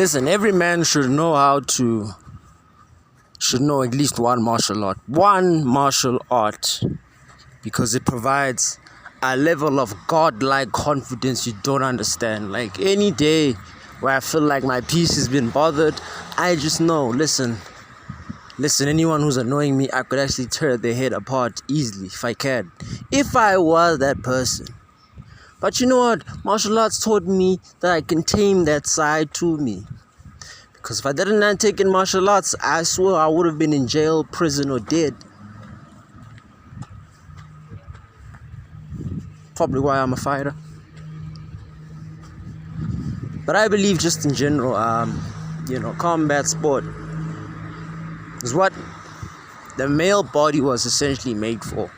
Listen, every man should know at least one martial art. One martial art. Because it provides a level of godlike confidence you don't understand. Like any day where I feel like my peace has been bothered, I just know, listen, anyone who's annoying me, I could actually tear their head apart easily if I can. If I was that person. But you know what? Martial arts taught me that I can tame that side to me. Because if I didn't have taken martial arts, I swear I would have been in jail, prison, or dead. Probably why I'm a fighter. But I believe just in general, combat sport is what the male body was essentially made for.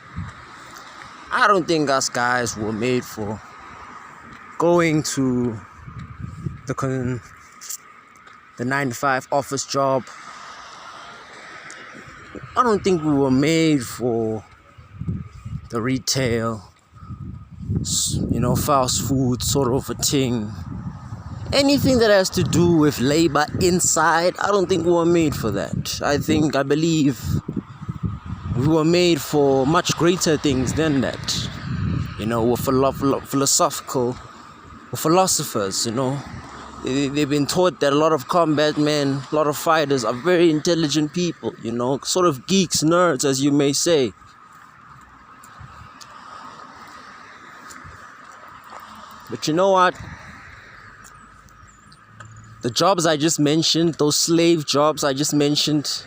I don't think us guys were made for going to the 9-to-5 office job. I don't think we were made for the retail, fast food sort of a thing. Anything that has to do with labor inside, I don't think we were made for that. I believe we were made for much greater things than that. We're philosophical, we're philosophers, They've been taught that a lot of combat men, a lot of fighters are very intelligent people, sort of geeks, nerds, as you may say. But you know what? The jobs I just mentioned, those slave jobs I just mentioned,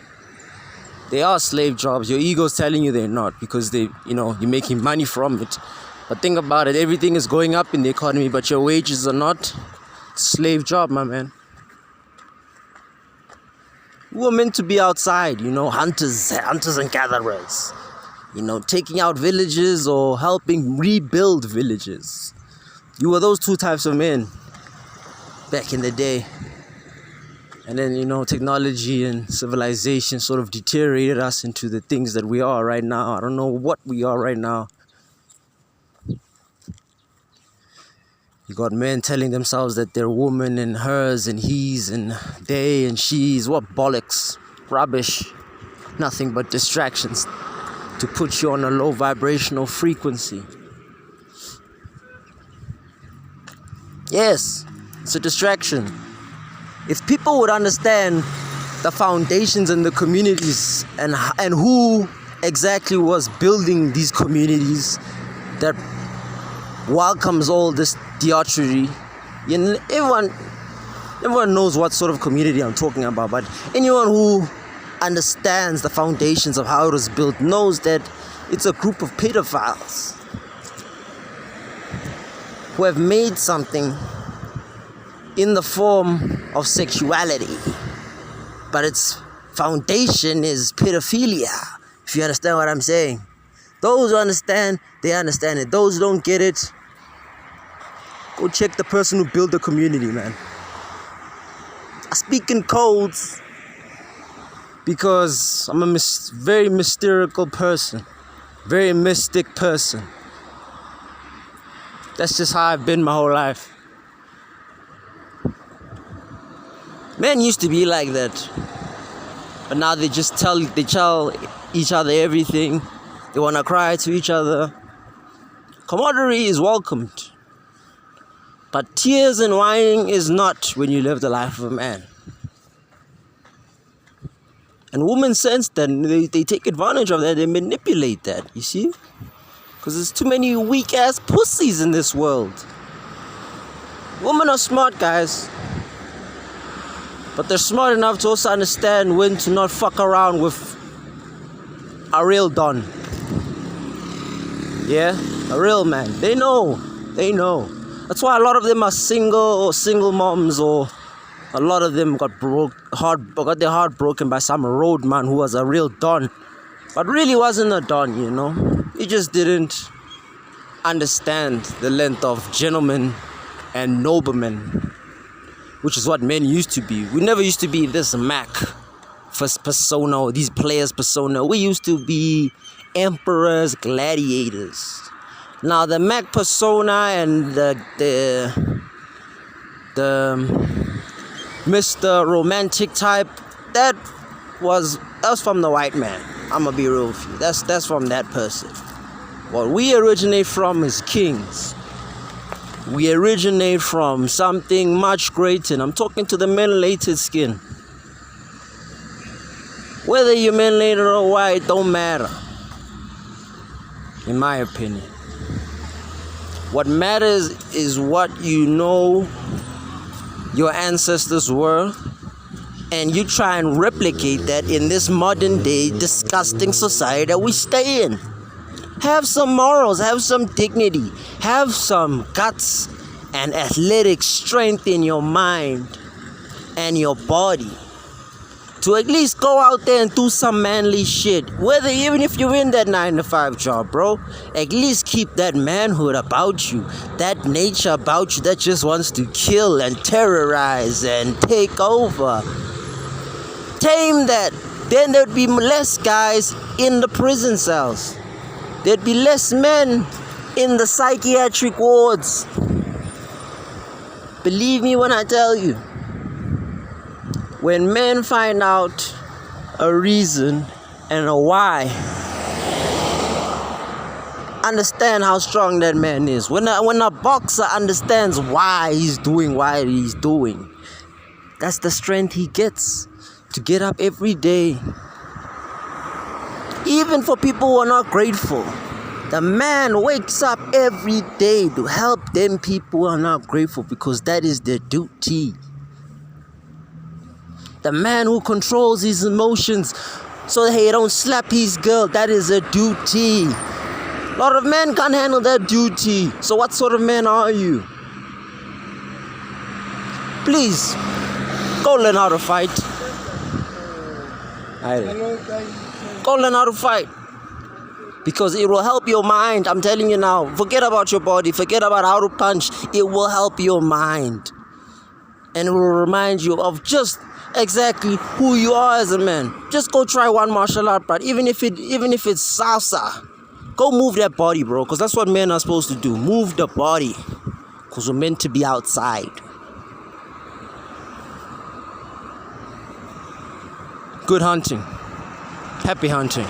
they are slave jobs. Your ego's telling you they're not because you're making money from it. But think about it, everything is going up in the economy, but your wages are not. Slave job, my man. We were meant to be outside, hunters and gatherers. Taking out villages or helping rebuild villages. You were those two types of men back in the day. And then, technology and civilization sort of deteriorated us into the things that we are right now. I don't know what we are right now. You got men telling themselves that they're woman and hers and he's and they and she's. What bollocks. Rubbish. Nothing but distractions to put you on a low vibrational frequency. Yes, it's a distraction. If people would understand the foundations and the communities and who exactly was building these communities that welcomes all this theatry, everyone knows what sort of community I'm talking about, but anyone who understands the foundations of how it was built knows that it's a group of pedophiles who have made something in the form of sexuality, but its foundation is pedophilia, if you understand what I'm saying. Those who understand, they understand it. Those who don't get it, go check the person who built the community, man. I speak in codes because I'm a very mystical person, very mystic person. That's just how I've been my whole life. Men used to be like that, but now they tell each other everything. They want to cry to each other. Camaraderie is welcomed, but tears and whining is not when you live the life of a man. And women sense that, they take advantage of that, they manipulate that, you see? Because there's too many weak-ass pussies in this world. Women are smart, guys. But they're smart enough to also understand when to not fuck around with a real don. Yeah? A real man. They know. That's why a lot of them are single or single moms, or a lot of them got their heart broken by some road man who was a real don. But really wasn't a don, He just didn't understand the length of gentlemen and noblemen, which is what men used to be. We never used to be this Mac first persona or these players persona. We used to be emperors, gladiators. Now the Mac persona and the Mr. Romantic type, that was from the white man. I'm gonna be real with you. That's from that person. What we originate from is kings. We originate from something much greater. And I'm talking to the melanated skin. Whether you're melanated or white, don't matter. In my opinion. What matters is what you know your ancestors were, and you try and replicate that in this modern day disgusting society that we stay in. Have some morals, have some dignity, have some guts and athletic strength in your mind and your body to at least go out there and do some manly shit. Even if you're in that 9-to-5 job, bro, at least keep that manhood about you, that nature about you that just wants to kill and terrorize and take over. Tame that. Then there'd be less guys in the prison cells. There'd be less men in the psychiatric wards. Believe me when I tell you, when men find out a reason and a why, understand how strong that man is. When a boxer understands why he's doing what he's doing, that's the strength he gets to get up every day. Even for people who are not grateful, the man wakes up every day to help them people who are not grateful, because that is their duty. The man who controls his emotions so that he don't slap his girl, that is a duty. A lot of men can't handle that duty. So what sort of man are you? Please, go learn how to fight. Go learn how to fight. Because it will help your mind. I'm telling you now. Forget about your body. Forget about how to punch. It will help your mind. And it will remind you of just exactly who you are as a man. Just go try one martial art, but even if it's salsa, go move that body, bro. Because that's what men are supposed to do. Move the body. Because we're meant to be outside. Good hunting. Happy hunting.